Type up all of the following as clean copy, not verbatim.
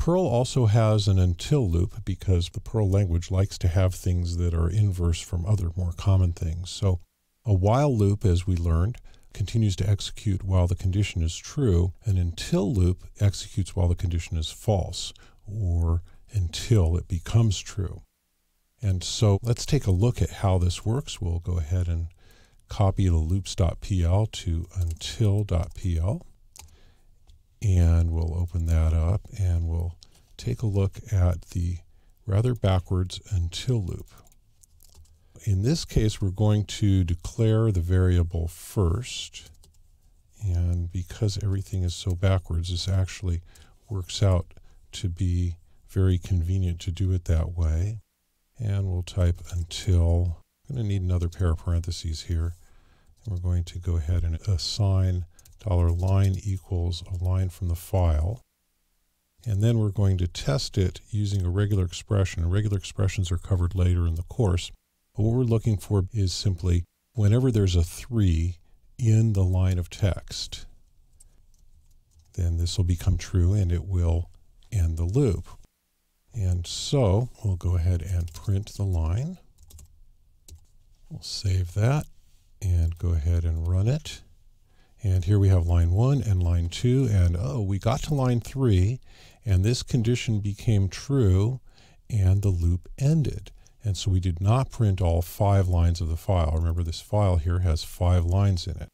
Perl also has an until loop because the Perl language likes to have things that are inverse from other more common things. So a while loop, as we learned, continues to execute while the condition is true. An until loop executes while the condition is false, or until it becomes true. And so let's take a look at how this works. We'll go ahead and copy the loops.pl to until.pl. And we'll open that up and we'll take a look at the rather backwards until loop. In this case, we're going to declare the variable first. And because everything is so backwards, this actually works out to be very convenient to do it that way. And we'll type until. I'm going to need another pair of parentheses here. And we're going to go ahead and assign $line equals a line from the file. And then we're going to test it using a regular expression. And regular expressions are covered later in the course. But what we're looking for is simply whenever there's a 3 in the line of text, then this will become true and it will end the loop. And so we'll go ahead and print the line. We'll save that and go ahead and run it. And here we have line 1 and line 2, and oh, we got to line 3, and this condition became true, and the loop ended. And so we did not print all 5 lines of the file. Remember, this file here has 5 lines in it.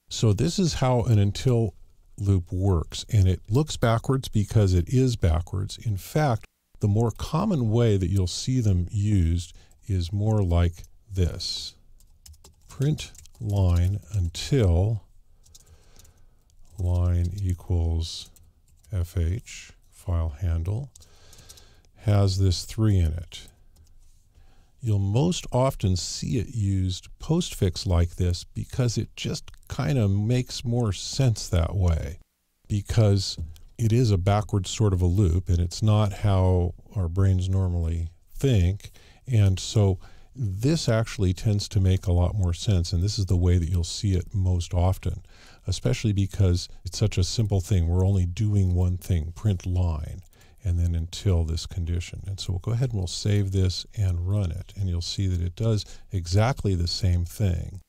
So this is how an until loop works, and it looks backwards because it is backwards. In fact, the more common way that you'll see them used is more like this. Print line until line equals fh, file handle, has this 3 in it. You'll most often see it used postfix like this because it just kind of makes more sense that way, because it is a backwards sort of a loop and it's not how our brains normally think. And so this actually tends to make a lot more sense, and this is the way that you'll see it most often, especially because it's such a simple thing. We're only doing one thing, print line, and then until this condition. And so we'll go ahead and we'll save this and run it, and you'll see that it does exactly the same thing.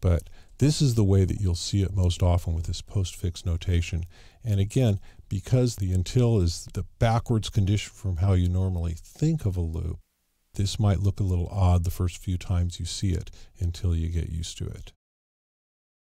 But this is the way that you'll see it most often with this postfix notation. And again, because the until is the backwards condition from how you normally think of a loop, this might look a little odd the first few times you see it until you get used to it.